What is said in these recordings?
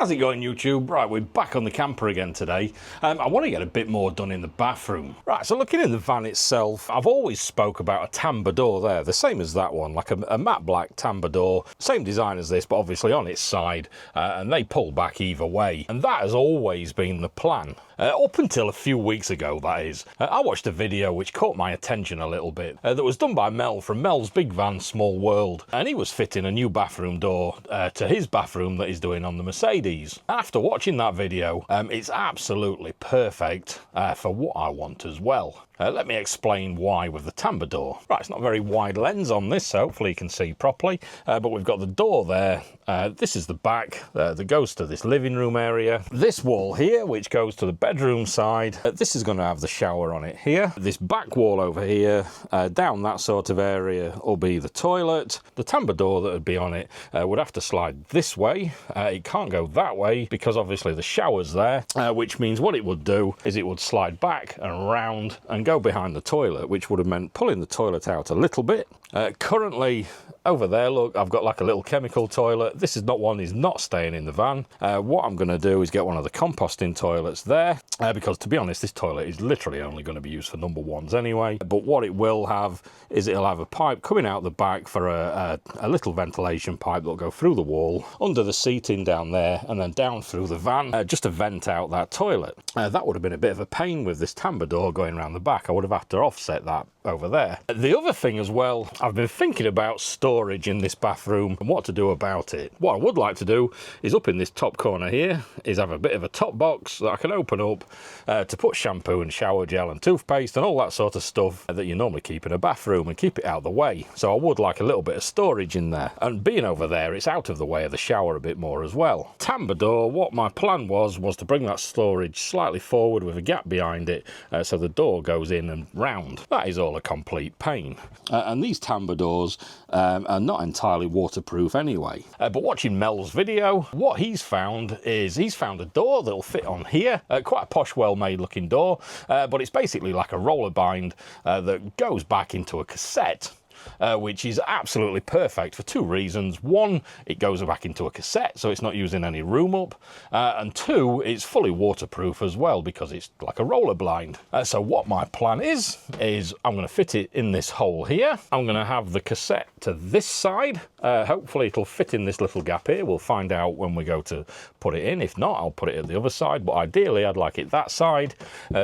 How's it going, YouTube? Right, we're back on the camper again today. I want to get a bit more done in the bathroom. Right, so looking in the van itself, I've always spoke about a tambour door there, the same as that one, like a matte black tambour door, same design as this, but obviously on its side, and they pull back either way. And that has always been the plan. Up until a few weeks ago, that is. I watched a video which caught my attention a little bit, that was done by Mel from Mel's Big Van Small World, and he was fitting a new bathroom door to his bathroom that he's doing on the Mercedes. After watching that video, it's absolutely perfect for what I want as well. Let me explain why with the tambour door. Right, it's not a very wide lens on this, so hopefully you can see properly, but we've got the door there. This is the back that goes to this living room area. This wall here, which goes to the bedroom side, this is going to have the shower on it here. This back wall over here, down that sort of area, will be the toilet. The tambour door that would be on it would have to slide this way. It can't go that way because obviously the shower's there, which means what it would do is it would slide back and around and go behind the toilet, which would have meant pulling the toilet out a little bit. Currently over there, look, I've got like a little chemical toilet. This is not one, is not staying in the van. What I'm going to do is get one of the composting toilets there, because to be honest, this toilet is literally only going to be used for number ones anyway. But what it will have is it'll have a pipe coming out the back for a little ventilation pipe that'll go through the wall, under the seating down there, and then down through the van, just to vent out that toilet. That would have been a bit of a pain with this tambour door going around the back. I would have had to offset that over there. The other thing as well, I've been thinking about storage in this bathroom and what to do about it. What I would like to do is up in this top corner here is have a bit of a top box that I can open up to put shampoo and shower gel and toothpaste and all that sort of stuff that you normally keep in a bathroom, and keep it out of the way. So I would like a little bit of storage in there, and being over there, it's out of the way of the shower a bit more as well. Tambour door, what my plan was to bring that storage slightly forward with a gap behind it, so the door goes in and round. That is all a complete pain. And these tambour doors are not entirely waterproof anyway. But watching Mel's video, what he's found is he's found a door that'll fit on here. Quite a posh, well-made looking door, but it's basically like a roller bind that goes back into a cassette. Which is absolutely perfect for two reasons. One, it goes back into a cassette, so it's not using any room up. And two, it's fully waterproof as well because it's like a roller blind. So what my plan is I'm going to fit it in this hole here. I'm going to have the cassette to this side. Hopefully it'll fit in this little gap here. We'll find out when we go to put it in. If not, I'll put it at the other side, but ideally I'd like it that side.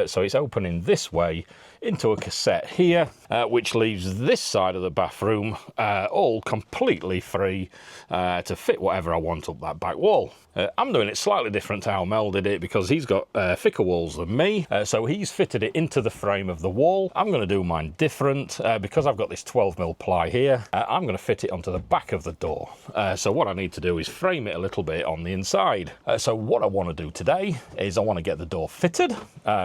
So it's opening this way into a cassette here, which leaves this side of the bathroom all completely free to fit whatever I want up that back wall. I'm doing it slightly different to how Mel did it because he's got thicker walls than me, so he's fitted it into the frame of the wall. I'm going to do mine different because I've got this 12mm ply here. I'm going to fit it onto the back of the door. So what I need to do is frame it a little bit on the inside. So what I want to do today is I want to get the door fitted,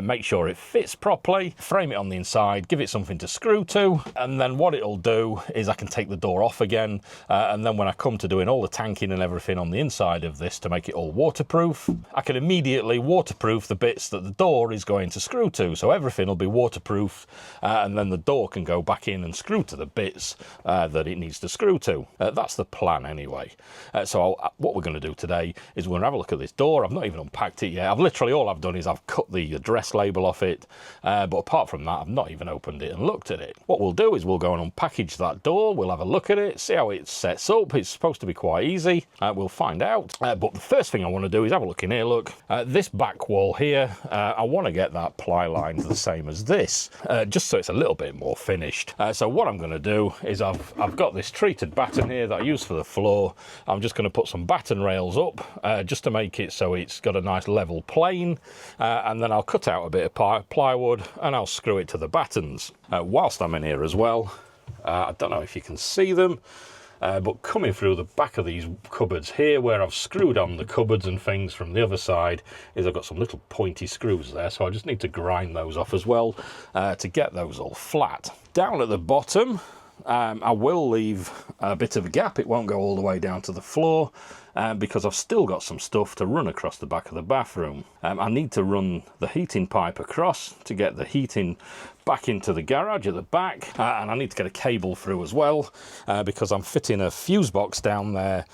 make sure it fits properly, frame it on the inside, give it something to screw to, and then what it'll do is I can take the door off again, and then when I come to doing all the tanking and everything on the inside of this to make it all waterproof, I can immediately waterproof the bits that the door is going to screw to, so everything will be waterproof, and then the door can go back in and screw to the bits that it needs to screw to. That's the plan anyway. So what we're going to do today is we're going to have a look at this door. I've not even unpacked it yet. All I've done is I've cut the address label off it, but apart from that I've not even opened it and looked at it. What we'll do is we'll go and unpackage that door, we'll have a look at it, see how it sets up. It's supposed to be quite easy. We'll find out. But the first thing I want to do is have a look in here. Look, this back wall here, I want to get that ply line the same as this, just so it's a little bit more finished. So what I'm going to do is I've got this treated batten here that I use for the floor. I'm just going to put some batten rails up just to make it so it's got a nice level plane, and then I'll cut out a bit of plywood and I'll screw it to the battens. Whilst I'm in here as well, I don't know if you can see them, but coming through the back of these cupboards here where I've screwed on the cupboards and things from the other side is I've got some little pointy screws there, so I just need to grind those off as well to get those all flat. Down at the bottom I will leave a bit of a gap. It won't go all the way down to the floor, because I've still got some stuff to run across the back of the bathroom. I need to run the heating pipe across to get the heating back into the garage at the back, and I need to get a cable through as well, because I'm fitting a fuse box down there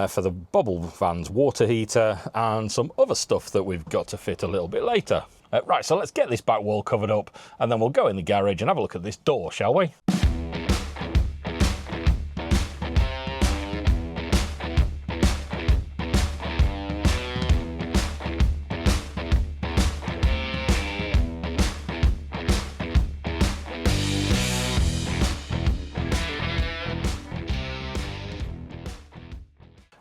for the bubble van's water heater and some other stuff that we've got to fit a little bit later. Right, so let's get this back wall covered up and then we'll go in the garage and have a look at this door, shall we?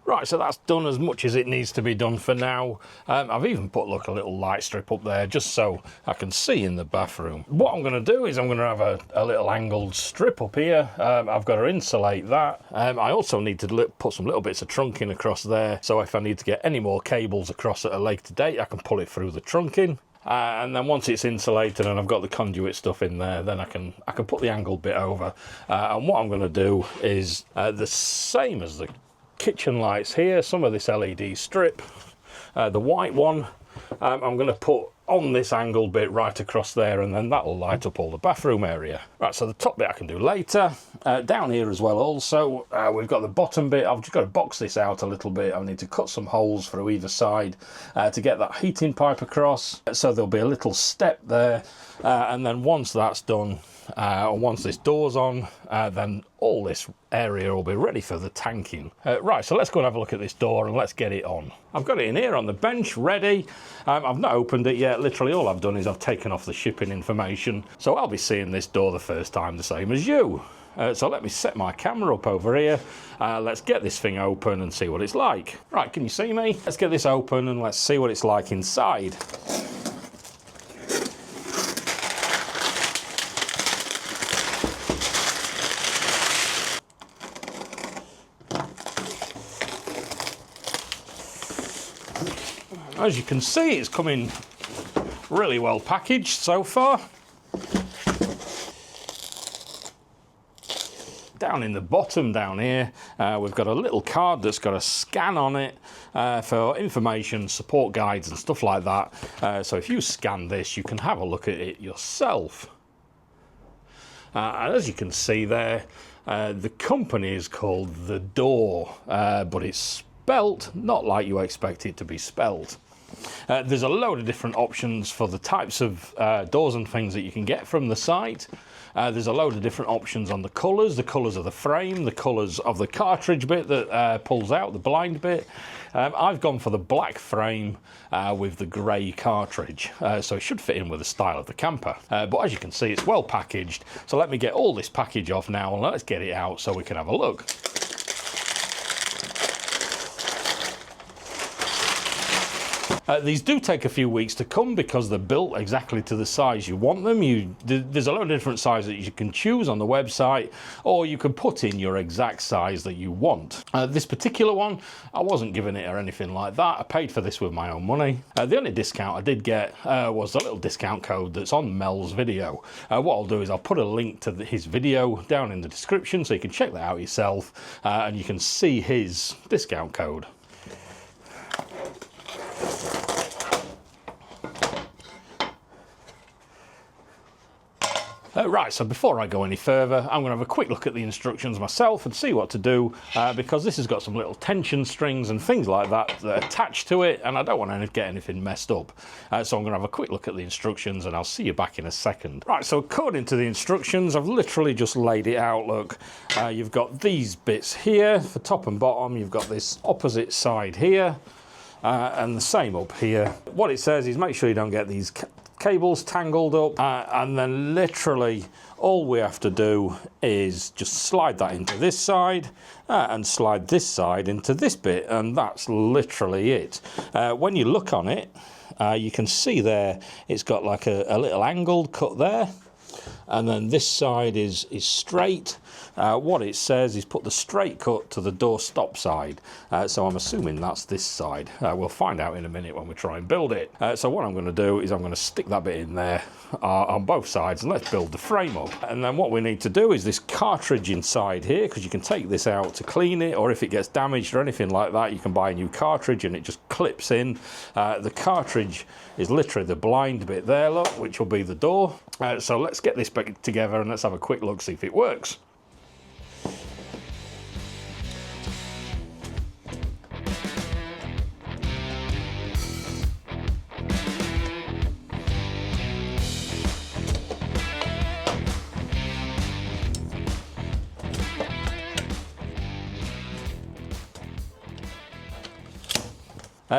Right, so that's done as much as it needs to be done for now. I've even put, look, a little light strip up there just so I can see in the bathroom. What I'm going to do is I'm going to have a little angled strip up here. I've got to insulate that. I also need to put some little bits of trunking across there, so if I need to get any more cables across at a later date, I can pull it through the trunking. And then once it's insulated and I've got the conduit stuff in there, then I can put the angled bit over. And what I'm going to do is the same as the kitchen lights here, some of this LED strip, the white one, I'm going to put on this angled bit right across there, and then that'll light up all the bathroom area. Right, so the top bit I can do later. Down here as well also, we've got the bottom bit. I've just got to box this out a little bit. I need to cut some holes through either side to get that heating pipe across, so there'll be a little step there, and then once that's done, once this door's on, then all this area will be ready for the tanking. Right, so let's go and have a look at this door and let's get it on. I've got it in here on the bench, ready. I've not opened it yet. Literally all I've done is I've taken off the shipping information. So I'll be seeing this door the first time, the same as you. So let me set my camera up over here. Let's get this thing open and see what it's like. Right, can you see me? Let's get this open and let's see what it's like inside. As you can see, it's coming really well packaged so far. Down in the bottom down here, we've got a little card that's got a scan on it for information, support guides and stuff like that. So if you scan this, you can have a look at it yourself. And as you can see there, the company is called THEDour, but it's spelt not like you expect it to be spelt. There's a load of different options for the types of doors and things that you can get from the site. There's a load of different options on the colours of the frame, the colours of the cartridge bit that pulls out, the blind bit. I've gone for the black frame with the grey cartridge, so it should fit in with the style of the camper. But as you can see, it's well packaged, so let me get all this package off now and let's get it out so we can have a look. These do take a few weeks to come because they're built exactly to the size you want them. There's a lot of different sizes that you can choose on the website, or you can put in your exact size that you want. This particular one, I wasn't given it or anything like that. I paid for this with my own money. The only discount I did get was a little discount code that's on Mel's video. What I'll do is I'll put a link to his video down in the description so you can check that out yourself, and you can see his discount code. Right, so before I go any further, I'm going to have a quick look at the instructions myself and see what to do, because this has got some little tension strings and things like that that are attached to it, and I don't want to get anything messed up. So I'm going to have a quick look at the instructions and I'll see you back in a second. Right, so according to the instructions, I've literally just laid it out. Look, you've got these bits here for top and bottom, you've got this opposite side here, and the same up here. What it says is make sure you don't get these cables tangled up, and then literally all we have to do is just slide that into this side and slide this side into this bit, and that's literally it. When you look on it, you can see there it's got like a little angled cut there, and then this side is straight, what it says is put the straight cut to the door stop side. So I'm assuming that's this side. We'll find out in a minute when we try and build it. So what I'm going to do is I'm going to stick that bit in there on both sides, and let's build the frame up. And then what we need to do is this cartridge inside here, because you can take this out to clean it, or if it gets damaged or anything like that, you can buy a new cartridge and it just clips in. The cartridge is literally the blind bit there, look, which will be the door. So let's get this back together and let's have a quick look, see if it works.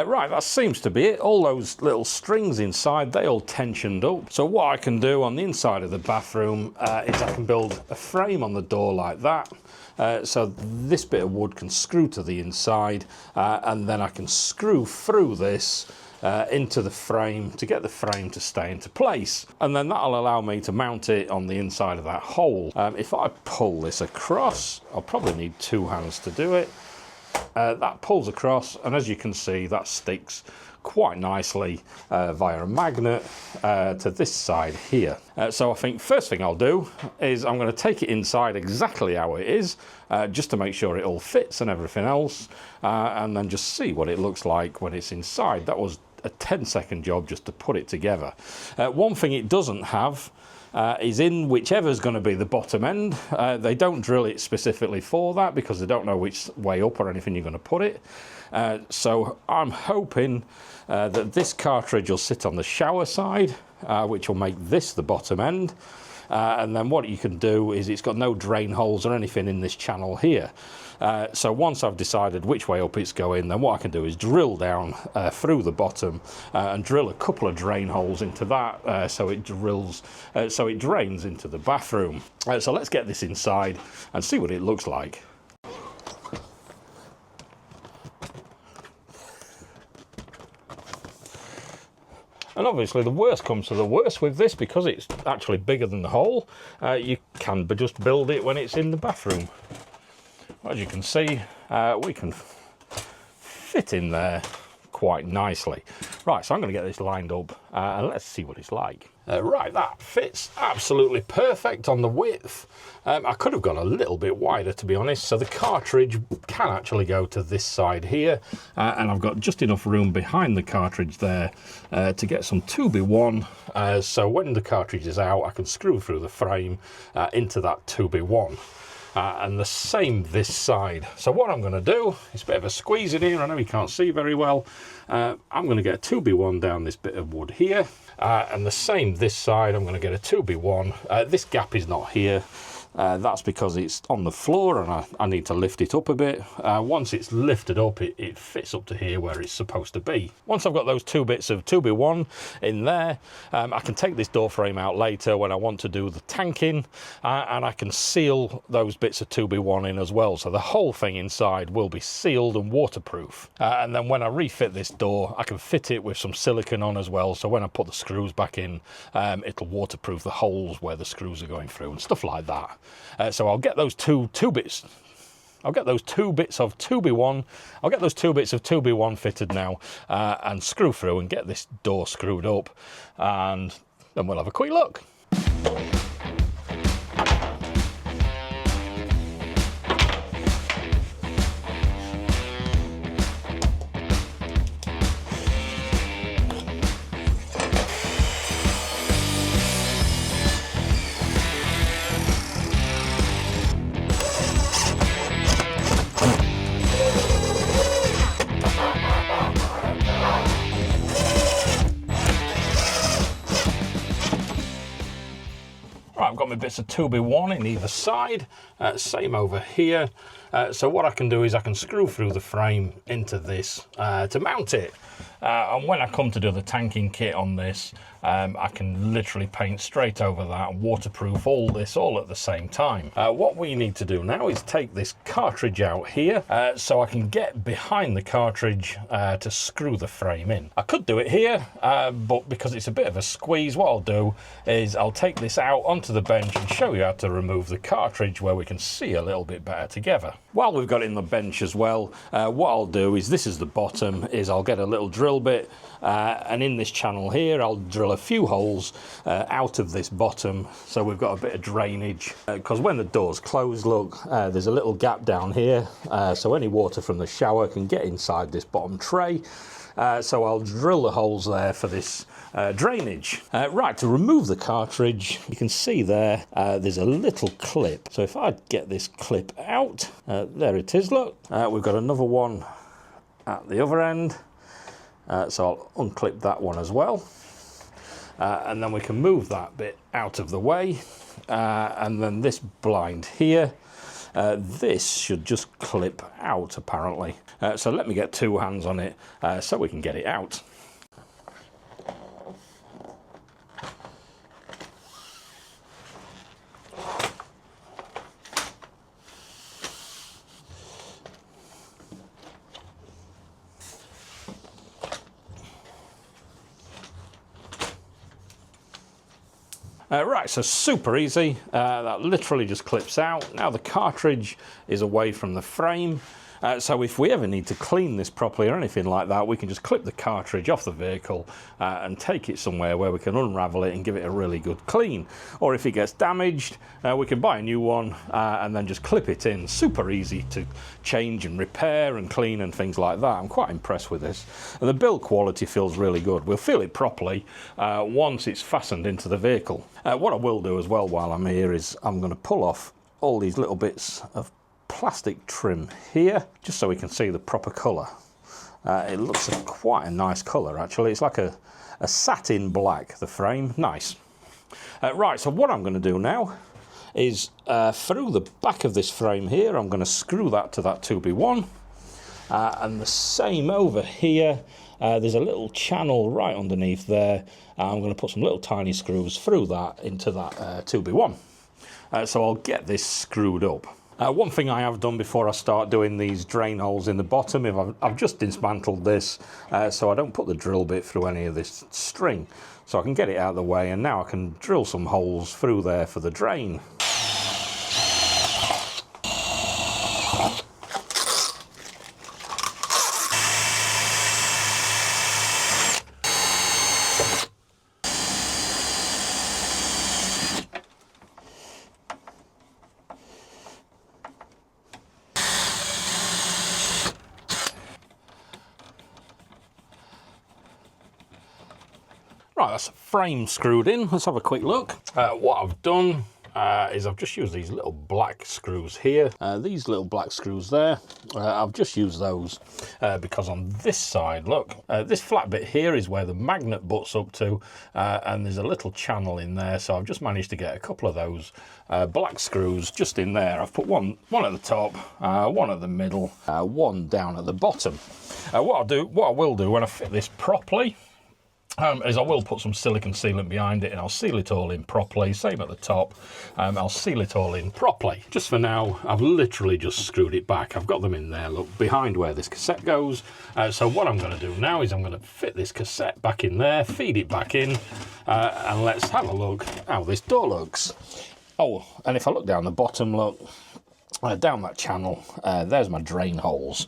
Right, that seems to be it. All those little strings inside, they all tensioned up. So what I can do on the inside of the bathroom is I can build a frame on the door like that. So this bit of wood can screw to the inside, and then I can screw through this into the frame to get the frame to stay into place. And then that'll allow me to mount it on the inside of that hole. If I pull this across, I'll probably need 2 hands to do it. That pulls across, and as you can see, that sticks quite nicely via a magnet to this side here. So I think first thing I'll do is I'm going to take it inside exactly how it is, just to make sure it all fits and everything else, and then just see what it looks like when it's inside. That was a 10-second job just to put it together. One thing it doesn't have is in whichever's going to be the bottom end. They don't drill it specifically for that because they don't know which way up or anything you're going to put it. So I'm hoping that this cartridge will sit on the shower side, which will make this the bottom end. And then what you can do is it's got no drain holes or anything in this channel here. So once I've decided which way up it's going, then what I can do is drill down through the bottom and drill a couple of drain holes into that, so it drains into the bathroom. So let's get this inside and see what it looks like. And obviously the worst comes to the worst with this, because it's actually bigger than the hole. You can just build it when it's in the bathroom. As you can see, we can fit in there quite nicely. Right, so I'm going to get this lined up and let's see what it's like. Right, that fits absolutely perfect on the width. I could have gone a little bit wider, to be honest, so the cartridge can actually go to this side here, and I've got just enough room behind the cartridge there to get some 2B1, so when the cartridge is out I can screw through the frame into that 2B1. And the same this side. So what I'm going to do is a bit of a squeeze in here. I know you can't see very well. I'm going to get a 2B1 down this bit of wood here, and the same this side. I'm going to get a 2B1. This gap is not here. That's because it's on the floor and I need to lift it up a bit. Once it's lifted up, it fits up to here where it's supposed to be. Once I've got those 2 bits of 2B1 in there, I can take this door frame out later when I want to do the tanking, and I can seal those bits of 2B1 in as well. So the whole thing inside will be sealed and waterproof. And then when I refit this door, I can fit it with some silicone on as well. So when I put the screws back in, it'll waterproof the holes where the screws are going through and stuff like that. So I'll get those two bits. I'll get those 2 bits of 2B1. I'll get those 2 bits of 2B1 fitted now and screw through and get this door screwed up, and then we'll have a quick look. I've got my bits of 2B1 in either side, same over here. So what I can do is I can screw through the frame into this to mount it. And when I come to do the tanking kit on this, I can literally paint straight over that and waterproof all this all at the same time. What we need to do now is take this cartridge out here so I can get behind the cartridge to screw the frame in. I could do it here, but because it's a bit of a squeeze, what I'll do is I'll take this out onto the bench and show you how to remove the cartridge where we can see a little bit better together. While we've got it in the bench as well, what I'll do is, this is the bottom, is I'll get a little drill bit and in this channel here I'll drill a few holes out of this bottom so we've got a bit of drainage, because when the door's closed, look, there's a little gap down here, so any water from the shower can get inside this bottom tray. So I'll drill the holes there for this drainage. Right, to remove the cartridge, you can see there, there's a little clip. So if I get this clip out, there it is, look. We've got another one at the other end. So I'll unclip that one as well. And then we can move that bit out of the way. And then this blind here, this should just clip out apparently. So let me get two hands on it so we can get it out. Right, so super easy. That literally just clips out. Now the cartridge is away from the frame. So if we ever need to clean this properly or anything like that, we can just clip the cartridge off the vehicle and take it somewhere where we can unravel it and give it a really good clean. Or if it gets damaged, we can buy a new one and then just clip it in. Super easy to change and repair and clean and things like that. I'm quite impressed with this. And the build quality feels really good. We'll feel it properly once it's fastened into the vehicle. What I will do as well while I'm here is I'm going to pull off all these little bits of plastic trim here just so we can see the proper colour. It looks quite a nice colour actually. It's like a satin black, the frame. Nice. Right, so what I'm going to do now is through the back of this frame here, I'm going to screw that to that 2B1 and the same over here. There's a little channel right underneath there. I'm going to put some little tiny screws through that into that 2B1. So I'll get this screwed up. One thing I have done before I start doing these drain holes in the bottom, if I've just dismantled this so I don't put the drill bit through any of this string, so I can get it out of the way, and now I can drill some holes through there for the drain. Right, that's the frame screwed in. Let's have a quick look. What I've done is I've just used these little black screws here. These little black screws there, I've just used those because on this side, look, this flat bit here is where the magnet butts up to, and there's a little channel in there, so I've just managed to get a couple of those black screws just in there. I've put one at the top, one at the middle, one down at the bottom. What I will do when I fit this properly, is I will put some silicone sealant behind it and I'll seal it all in properly. Same at the top. I'll seal it all in properly. Just for now, I've literally just screwed it back. I've got them in there, look, behind where this cassette goes. So what I'm going to do now is I'm going to fit this cassette back in there, feed it back in, and let's have a look how this door looks. Oh, and if I look down the bottom, look, down that channel, there's my drain holes.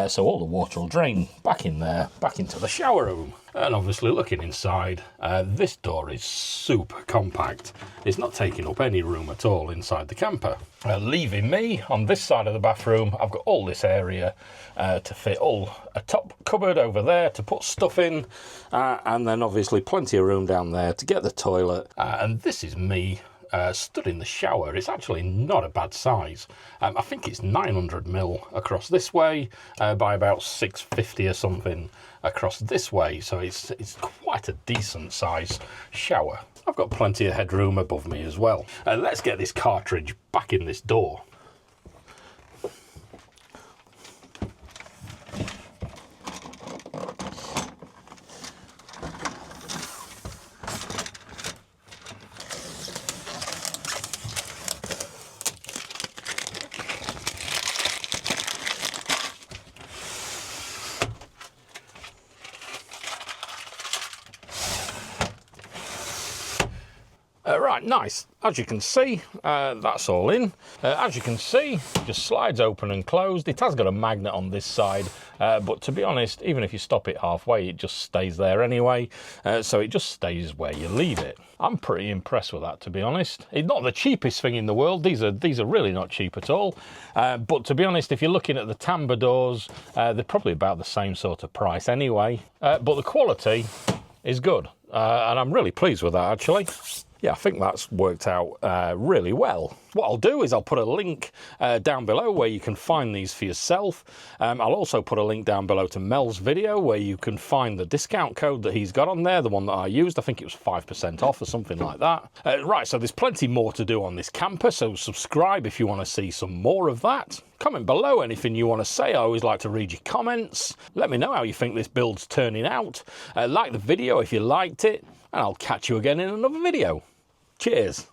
So all the water will drain back in there, back into the shower room. And obviously looking inside, this door is super compact. It's not taking up any room at all inside the camper. Leaving me on this side of the bathroom, I've got all this area to fit a top cupboard over there to put stuff in. And then obviously plenty of room down there to get the toilet. And this is me stood in the shower. It's actually not a bad size. I think it's 900mm across this way by about 650 or something across this way, so it's quite a decent size shower. I've got plenty of headroom above me as well. Let's get this cartridge back in this door. Right, nice. As you can see, that's all in. As you can see, it just slides open and closed. It has got a magnet on this side, but to be honest, even if you stop it halfway, it just stays there anyway. So it just stays where you leave it. I'm pretty impressed with that, to be honest. It's not the cheapest thing in the world. These are really not cheap at all. But to be honest, if you're looking at the tambour doors, they're probably about the same sort of price anyway. But the quality is good, and I'm really pleased with that, actually. Yeah, I think that's worked out really well. What I'll do is I'll put a link down below where you can find these for yourself. I'll also put a link down below to Mel's video where you can find the discount code that he's got on there, the one that I used. I think it was 5% off or something like that. Right, so there's plenty more to do on this camper, so subscribe if you want to see some more of that. Comment below anything you want to say. I always like to read your comments. Let me know how you think this build's turning out. Like the video if you liked it, and I'll catch you again in another video. Cheers.